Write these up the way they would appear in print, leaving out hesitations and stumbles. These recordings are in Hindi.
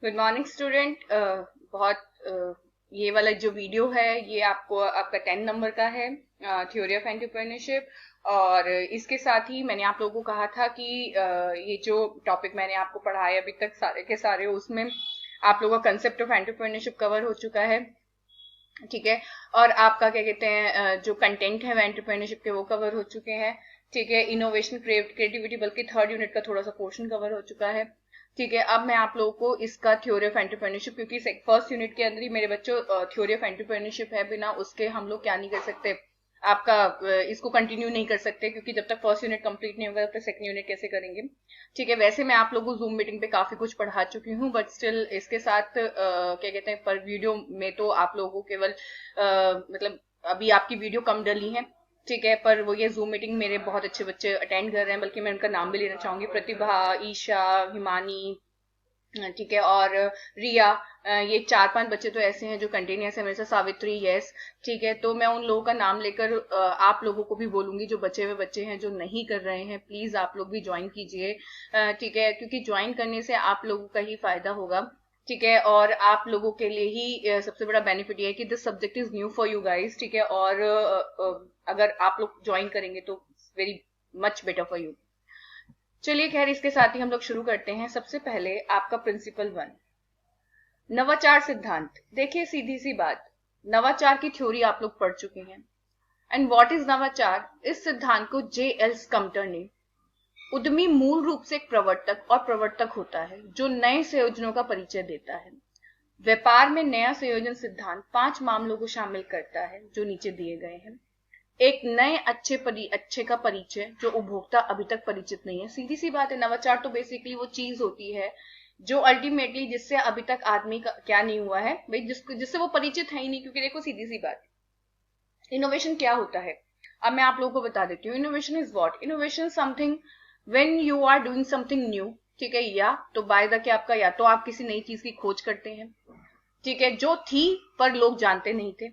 Good morning student. ये वाला जो वीडियो है ये आपको आपका 10 नंबर का है, थ्योरी ऑफ एंटरप्रेन्योरशिप। और इसके साथ ही मैंने आप लोगों को कहा था कि ये जो टॉपिक मैंने आपको पढ़ाया अभी तक सारे के सारे, उसमें आप लोगों का कंसेप्ट ऑफ एंटरप्रेन्योरशिप कवर हो चुका है। ठीक है। और आपका क्या कहते हैं, जो कंटेंट है एंटरप्रेन्योरशिप के वो कवर हो चुके हैं। ठीक है। इनोवेशन, क्रिएटिविटी, बल्कि थर्ड यूनिट का थोड़ा सा पोर्शन कवर हो चुका है। ठीक है। अब मैं आप लोगों को इसका थ्योरी ऑफ एंटरप्रेन्योरशिप, क्योंकि फर्स्ट यूनिट के अंदर ही मेरे बच्चों थ्योरी ऑफ एंटरप्रेन्योरशिप है, बिना उसके हम लोग क्या नहीं कर सकते, आपका इसको कंटिन्यू नहीं कर सकते, क्योंकि जब तक फर्स्ट यूनिट कंप्लीट नहीं होगा तब तक सेकंड यूनिट कैसे करेंगे। ठीक है। वैसे मैं आप लोगों को जूम मीटिंग पे काफी कुछ पढ़ा चुकी हूँ, बट स्टिल इसके साथ क्या कहते हैं, पर वीडियो में तो आप लोगों को केवल मतलब अभी आपकी वीडियो कम डली है। ठीक है। पर वो ये जूम मीटिंग मेरे बहुत अच्छे बच्चे अटेंड कर रहे हैं, बल्कि मैं उनका नाम भी लेना चाहूंगी, प्रतिभा, ईशा, हिमानी, ठीक है, और रिया। ये 4-5 बच्चे तो ऐसे हैं जो कंटिन्यूस है मेरे साथ, सावित्री, यस। ठीक है। तो मैं उन लोगों का नाम लेकर आप लोगों को भी बोलूंगी, जो बचे हुए बच्चे हैं जो नहीं कर रहे हैं, प्लीज आप लोग भी ज्वाइन कीजिए। ठीक है, क्योंकि ज्वाइन करने से आप लोगों का ही फायदा होगा। ठीक है। और आप लोगों के लिए ही सबसे बड़ा बेनिफिट ये है कि this subject is new for you guys. ठीक है। और अगर आप लोग ज्वाइन करेंगे तो very much better for you. चलिए, खैर इसके साथ ही हम लोग शुरू करते हैं। सबसे पहले आपका प्रिंसिपल 1, नवाचार सिद्धांत। देखिए, सीधी सी बात, नवाचार की थ्योरी आप लोग पढ़ चुके हैं। एंड व्हाट इज नवाचार? इस सिद्धांत को J.L. स्कम्टर ने, उद्यमी मूल रूप से एक प्रवर्तक और प्रवर्तक होता है जो नए संयोजनों का परिचय देता है। व्यापार में नया संयोजन सिद्धांत 5 मामलों को शामिल करता है जो नीचे दिए गए हैं। एक नए अच्छे का परिचय जो उपभोक्ता अभी तक परिचित नहीं है। सीधी सी बात है, नवाचार तो बेसिकली वो चीज होती है जो अल्टीमेटली जिससे अभी तक आदमी का क्या नहीं हुआ है भाई, जिससे वो परिचित है ही नहीं। क्योंकि देखो, सीधी सी बात, इनोवेशन क्या होता है अब मैं आप लोगों को बता देती हूँ। Innovation is what? Innovation something when you are doing something new. ठीक है। या तो बाय द, क्या आपका, या तो आप किसी नई चीज की खोज करते हैं, ठीक है, जो थी पर लोग जानते नहीं थे।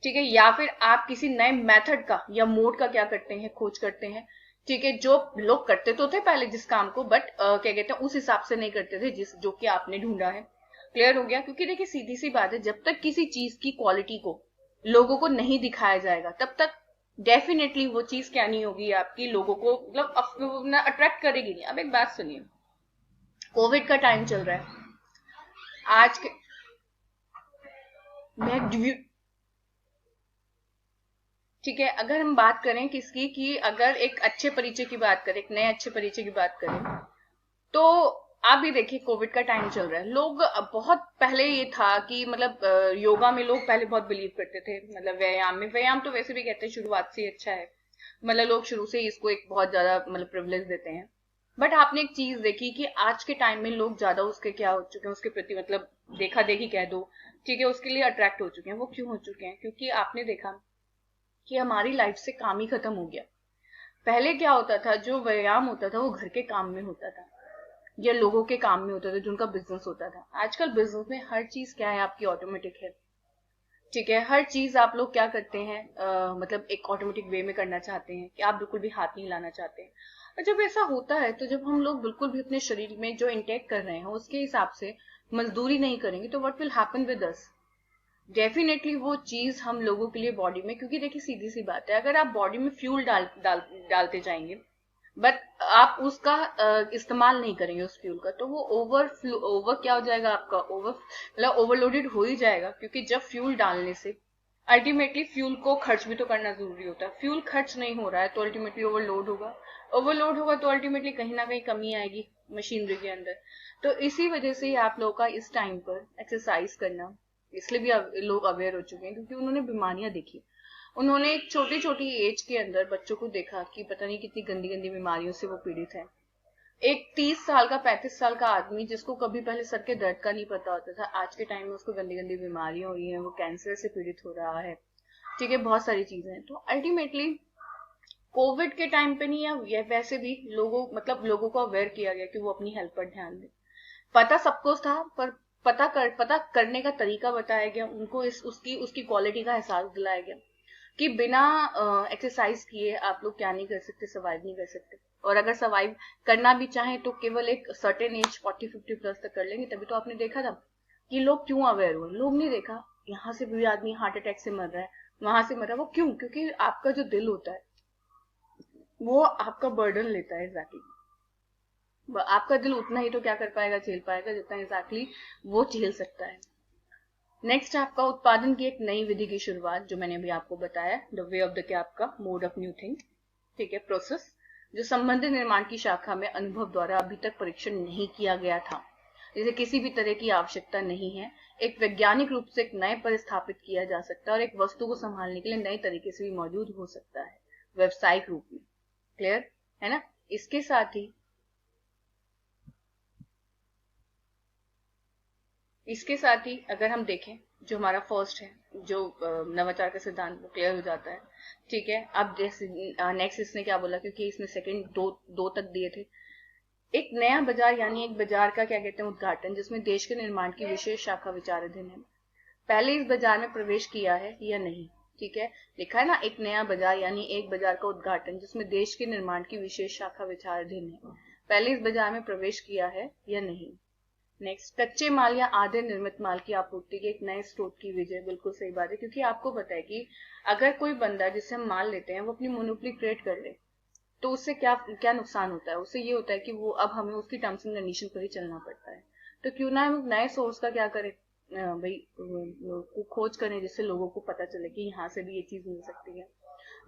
ठीक है। या फिर आप किसी नए मेथड का या मोड का क्या करते हैं, खोज करते हैं। ठीक है। जो लोग करते तो थे पहले जिस काम को, बट क्या कहते हैं, उस हिसाब से नहीं करते थे जिस जो कि आपने ढूंढा है। क्लियर हो गया? क्योंकि देखिए, सीधी सी बात है, जब तक किसी चीज की क्वालिटी को लोगों को नहीं दिखाया जाएगा तब तक डेफिनेटली वो चीज क्या नहीं होगी, आपकी लोगों को मतलब अट्रैक्ट करेगी नहीं। अब एक बात सुनिए, कोविड का टाइम चल रहा है आज के, मैं, ठीक है, अगर हम बात करें किसकी, कि अगर एक अच्छे परिचय की बात करें, एक नए अच्छे परिचय की बात करें, तो आप भी देखिए, कोविड का टाइम चल रहा है। लोग बहुत पहले ये था कि मतलब योगा में लोग पहले बहुत बिलीव करते थे, मतलब व्यायाम में, व्यायाम तो वैसे भी कहते हैं शुरुआत से ही अच्छा है, मतलब लोग शुरू से ही इसको एक बहुत ज्यादा मतलब प्रिविलेज देते हैं। बट आपने एक चीज देखी कि आज के टाइम में लोग ज्यादा उसके क्या हो चुके हैं, उसके प्रति मतलब देखा देखी कह दो, ठीक है, उसके लिए अट्रैक्ट हो चुके हैं। वो क्यों हो चुके हैं? क्योंकि आपने देखा कि हमारी लाइफ से काम ही खत्म हो गया। पहले क्या होता था, जो व्यायाम होता था वो घर के काम में होता था या लोगों के काम में होता था, जो उनका बिजनेस होता था। आजकल बिजनेस में हर चीज क्या है, आपकी ऑटोमेटिक है। ठीक है। हर चीज आप लोग क्या करते हैं, मतलब एक ऑटोमेटिक वे में करना चाहते हैं, कि आप बिल्कुल भी हाथ नहीं लाना चाहते हैं। और जब ऐसा होता है, तो जब हम लोग बिल्कुल भी अपने शरीर में जो इंटेक कर रहे हैं उसके हिसाब से मजदूरी नहीं करेंगे, तो what will happen with us? Definitely वो चीज हम लोगों के लिए बॉडी में, क्योंकि देखिए, सीधी सी बात है, अगर आप बॉडी में फ्यूल डालते जाएंगे, बट आप उसका इस्तेमाल नहीं करेंगे उस फ्यूल का, तो वो ओवर क्या हो जाएगा आपका, ओवर मतलब ओवरलोडेड हो ही जाएगा। क्योंकि जब फ्यूल डालने से अल्टीमेटली फ्यूल को खर्च भी तो करना जरूरी होता है। फ्यूल खर्च नहीं हो रहा है तो अल्टीमेटली ओवरलोड होगा, ओवरलोड होगा तो अल्टीमेटली कहीं ना कहीं कमी आएगी मशीनरी के अंदर। तो इसी वजह से ही आप लोगों का इस टाइम पर एक्सरसाइज करना, इसलिए भी लोग अवेयर हो चुके हैं, क्योंकि उन्होंने बीमारियां देखी। उन्होंने एक छोटी छोटी एज के अंदर बच्चों को देखा कि पता नहीं कितनी गंदी गंदी बीमारियों से वो पीड़ित है। एक 30 साल का, 35 साल का आदमी, जिसको कभी पहले सर के दर्द का नहीं पता होता था, आज के टाइम में उसको गंदी गंदी बीमारियां हो रही हैं, वो कैंसर से पीड़ित हो रहा है। ठीक है। बहुत सारी चीजें हैं। तो अल्टीमेटली कोविड के टाइम पे नहीं, या वैसे भी लोगों को अवेयर किया गया कि वो अपनी हेल्थ पर ध्यान दें। पता सबको था, पर पता करने का तरीका बताया गया उनको, इस उसकी उसकी क्वालिटी का एहसास दिलाया गया कि बिना एक्सरसाइज किए आप लोग क्या नहीं कर सकते, सर्वाइव नहीं कर सकते। और अगर सर्वाइव करना भी चाहें तो केवल एक सर्टेन एज 40-50 प्लस तक कर लेंगे। तभी तो आपने देखा था कि लोग क्यों अवेयर हुए। लोग नहीं देखा यहाँ से भी आदमी हार्ट अटैक से मर रहा है, वहां से मर रहा है, वो क्यों? क्योंकि आपका जो दिल होता है वो आपका बर्डन लेता है। एग्जैक्टली आपका दिल उतना ही तो क्या कर पाएगा, झेल पाएगा जितना एग्जैक्टली वो झेल सकता है। नेक्स्ट आपका उत्पादन की एक नई विधि की शुरुआत, जो मैंने अभी आपको बताया, द वे ऑफ द क्या आपका मोड ऑफ न्यू थिंग, ठीक है, प्रोसेस, जो संबंधित निर्माण की शाखा में अनुभव द्वारा अभी तक परीक्षण नहीं किया गया था, जिसे किसी भी तरह की आवश्यकता नहीं है, एक वैज्ञानिक रूप से एक नए पर स्थापित किया जा सकता है और एक वस्तु को संभालने के लिए नए तरीके से भी मौजूद हो सकता है व्यवसायिक रूप में। क्लियर है ना? इसके साथ ही अगर हम देखें, जो हमारा फर्स्ट है, जो नवाचार का सिद्धांत, वो क्लियर हो जाता है। ठीक है, अब जैसे नेक्स्ट इसने क्या बोला, क्योंकि इसने सेकंड दो तक दिए थे, एक नया बाजार यानी एक बाजार का क्या कहते हैं उद्घाटन, जिसमें देश के निर्माण की विशेष शाखा विचाराधीन है। पहले इस बाजार में प्रवेश किया है या नहीं? ठीक है, लिखा है ना, एक नया बाजार यानी एक बाजार का उद्घाटन जिसमें देश के निर्माण की विशेष शाखा विचाराधीन है। पहले इस बाजार में प्रवेश किया है या नहीं? नेक्स्ट, कच्चे माल या आधे निर्मित माल की आपूर्ति के एक नए स्रोत की विजय। बिल्कुल सही बात है, क्योंकि आपको पता है कि अगर कोई बंदा जिससे हम माल लेते हैं वो अपनी मोनोपोली क्रिएट कर ले, तो उससे क्या क्या नुकसान होता है? उससे ये होता है कि वो अब हमें उसकी टर्म्स एंड कंडीशन पर ही चलना पड़ता है। तो क्यों ना हम नए सोर्स का क्या करें, भाई खोज करें, जिससे लोगों को पता चले कि यहाँ से भी ये चीज मिल सकती है,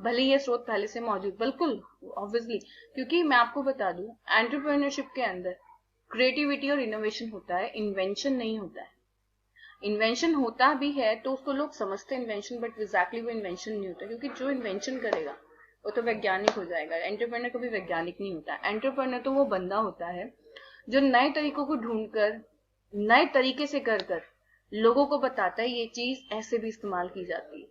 भले ये स्रोत पहले से मौजूद। बिल्कुल ऑब्वियसली, क्योंकि मैं आपको बता दूं, एंटरप्रेन्योरशिप के अंदर क्रिएटिविटी और इनोवेशन होता है, इन्वेंशन नहीं होता है। इन्वेंशन होता भी है तो उसको लोग समझते हैं इन्वेंशन, बट एग्जैक्टली वो इन्वेंशन नहीं होता, क्योंकि जो इन्वेंशन करेगा वो तो वैज्ञानिक हो जाएगा। एंटरप्रेन्योर कभी वैज्ञानिक नहीं होता। एंटरप्रेन्योर तो वो बंदा होता है जो नए तरीकों को ढूंढकर, नए तरीके से कर कर लोगों को बताता है ये चीज ऐसे भी इस्तेमाल की जाती है।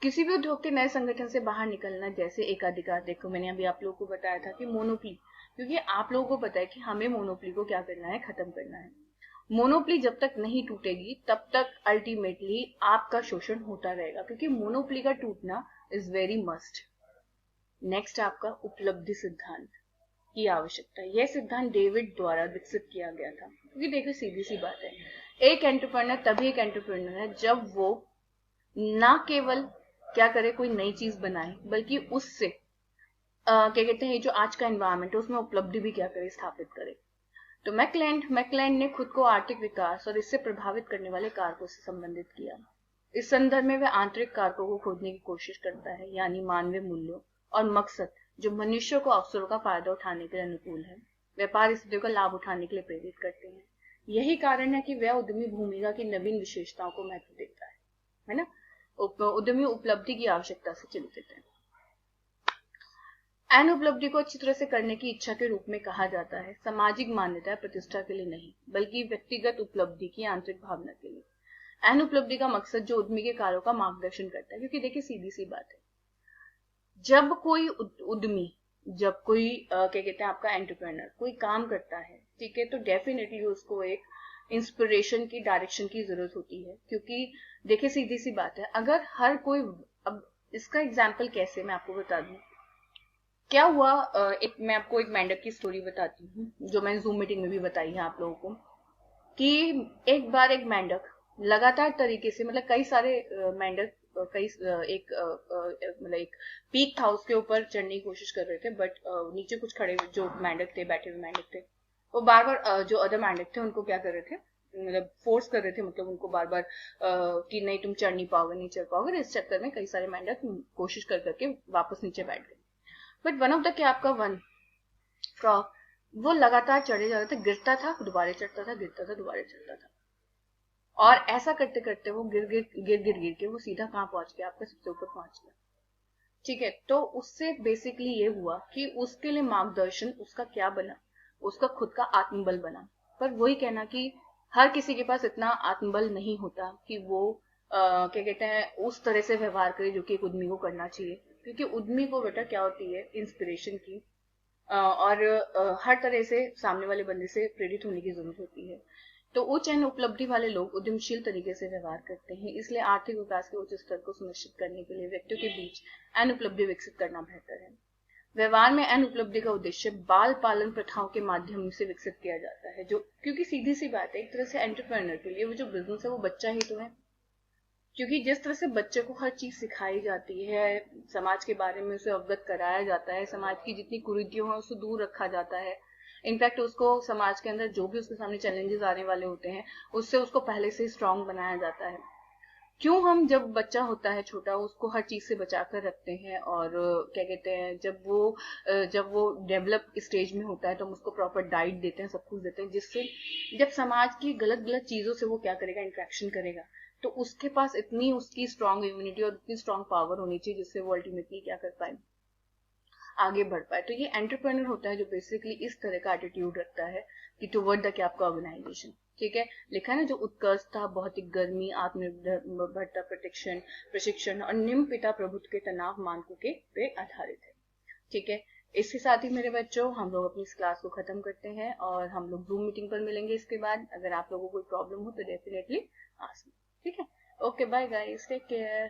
किसी भी उद्योग के नए संगठन से बाहर निकलना, जैसे एकाधिकार, देखो मैंने अभी आप लोगों को बताया था कि मोनोपोली, क्योंकि आप लोगों को पता है कि हमें मोनोपोली को क्या करना है, खत्म करना है। मोनोपोली जब तक नहीं टूटेगी तब तक अल्टीमेटली आपका शोषण होता रहेगा, क्योंकि मोनोपोली का टूटना इज वेरी मस्ट। नेक्स्ट आपका उपलब्धि सिद्धांत की आवश्यकता। यह सिद्धांत डेविड द्वारा विकसित किया गया था, क्योंकि देखिए सीधी सी बात है, एक एंटरप्रेन्योर तभी एक एंटरप्रेन्योर है जब वो ना केवल क्या करे, कोई नई चीज बनाए, बल्कि उससे क्या कहते हैं, जो आज का एनवायरनमेंट है उसमें उपलब्धि भी क्या करे, स्थापित करे। तो मैकलैंड ने खुद को आर्थिक विकास और इससे प्रभावित करने वाले कारकों से संबंधित किया। इस संदर्भ में वह आंतरिक कारकों को खोजने की कोशिश करता है, यानी मानवीय मूल्यों और मकसद जो मनुष्य को अवसरों का फायदा उठाने के लिए अनुकूल है, व्यापार स्थितियों का लाभ उठाने के लिए प्रेरित करते हैं। यही कारण है कि वह उद्यमी भूमिका की नवीन विशेषताओं को महत्व देता है ना? उद्यमी उपलब्धि की आवश्यकता से चिंतित है। एन उपलब्धि को अच्छी तरह से करने की इच्छा के रूप में कहा जाता है, सामाजिक मान्यता या प्रतिष्ठा के लिए नहीं, बल्कि व्यक्तिगत उपलब्धि की आंतरिक भावना के लिए। एन उपलब्धि का मकसद जो उद्यमी के कार्यों का मार्गदर्शन करता है, क्योंकि देखिए सीधी सी बात है, जब कोई उद्यमी, जब कोई क्या कहते हैं आपका एंटरप्रेन्योर कोई काम करता है, ठीक है, तो डेफिनेटली उसको एक इंस्पिरेशन की, डायरेक्शन की जरूरत होती है। क्योंकि देखिए सीधी सी बात है, अगर हर कोई, अब इसका एग्जाम्पल कैसे मैं आपको बता दूं, क्या हुआ, मैं आपको एक मेंढक की स्टोरी बताती हूँ, जो मैंने जूम मीटिंग में भी बताई है आप लोगों को, कि एक बार एक मेंढक लगातार तरीके से, मतलब कई सारे मेंढक कई मतलब एक पीक था उसके ऊपर चढ़ने की कोशिश कर रहे थे, बट नीचे कुछ खड़े जो मेंढक थे, बैठे हुए मेंढक थे, वो बार बार जो अदर मेंढक थे उनको क्या कर रहे थे, मतलब फोर्स कर रहे थे, मतलब उनको बार बार कि नहीं तुम चढ़ नहीं पाओगे, नहीं चढ़ पाओगे। इस चक्कर में कई सारे मेंढक कोशिश कर करके वापस नीचे बैठ गए। बट वन ऑफ द क्या आपका वन फ्रॉग, वो लगातार चढ़े जा रहे थे, गिरता था दोबारा चढ़ता था, गिरता था दोबारा चढ़ता था, और ऐसा करते करते वो गिर के वो सीधा कहाँ पहुंच गया, आपका सबसे ऊपर पहुंच गया। ठीक है, तो उससे बेसिकली ये हुआ कि उसके लिए मार्गदर्शन उसका क्या बना, उसका खुद का आत्मबल बना। पर वही कहना कि हर किसी के पास इतना आत्मबल नहीं होता कि वो क्या कहते हैं उस तरह से व्यवहार करे जो कि एक उद्यमी को करना चाहिए, क्योंकि उद्यमी को बेटा क्या होती है, इंस्पिरेशन की और हर तरह से सामने वाले बंदे से प्रेरित होने की जरूरत होती है। तो उच्च एन उपलब्धि वाले लोग उद्यमशील तरीके से व्यवहार करते हैं, इसलिए आर्थिक विकास के उच्च स्तर को सुनिश्चित करने के लिए व्यक्तियों के बीच एन उपलब्धि विकसित करना बेहतर है। व्यवहार में एन उपलब्धि का उद्देश्य बाल पालन प्रथाओं के माध्यम से विकसित किया जाता है, जो क्योंकि सीधी सी बात है, एक तरह से एंटरप्रेन्योर के लिए वो जो बिजनेस है वो बच्चा ही तो है। क्योंकि जिस तरह से बच्चे को हर चीज सिखाई जाती है, समाज के बारे में उसे अवगत कराया जाता है, समाज की जितनी कुरीतियां हैं उससे दूर रखा जाता है, इनफैक्ट उसको समाज के अंदर जो भी उसके सामने चैलेंजेस आने वाले होते हैं उससे उसको पहले से स्ट्रांग बनाया जाता है। क्यों हम जब बच्चा होता है छोटा उसको हर चीज से बचा कर रखते हैं, और क्या कहते हैं, जब वो डेवलप स्टेज में होता है तो हम उसको प्रॉपर डाइट देते हैं, सब कुछ देते हैं, जिससे जब समाज की गलत गलत चीजों से वो क्या करेगा, इंट्रैक्शन करेगा, तो उसके पास इतनी उसकी स्ट्रांग इम्यूनिटी और इतनी स्ट्रांग पावर होनी चाहिए जिससे वो अल्टीमेटली क्या कर पाए, आगे बढ़ पाए। तो ये एंटरप्रेन्योर होता है जो बेसिकली इस तरह का एटीट्यूड रखता है कि टुवर्ड द क्या आपका ऑर्गेनाइजेशन। ठीक है, लिखा है ना, जो उत्कर्षता, भौतिक गर्मी, आत्मनिर्भरता, प्रोटेक्शन, प्रशिक्षण और निम्न पिता प्रभुत्व के तनाव मानकों के पे आधारित है। ठीक है, इसके साथ ही मेरे बच्चों हम लोग अपनी इस क्लास को खत्म करते हैं और हम लोग जूम मीटिंग पर मिलेंगे इसके बाद। अगर आप लोगों को कोई प्रॉब्लम हो तो डेफिनेटली आस्क मी। ठीक है, okay, bye guys, take care.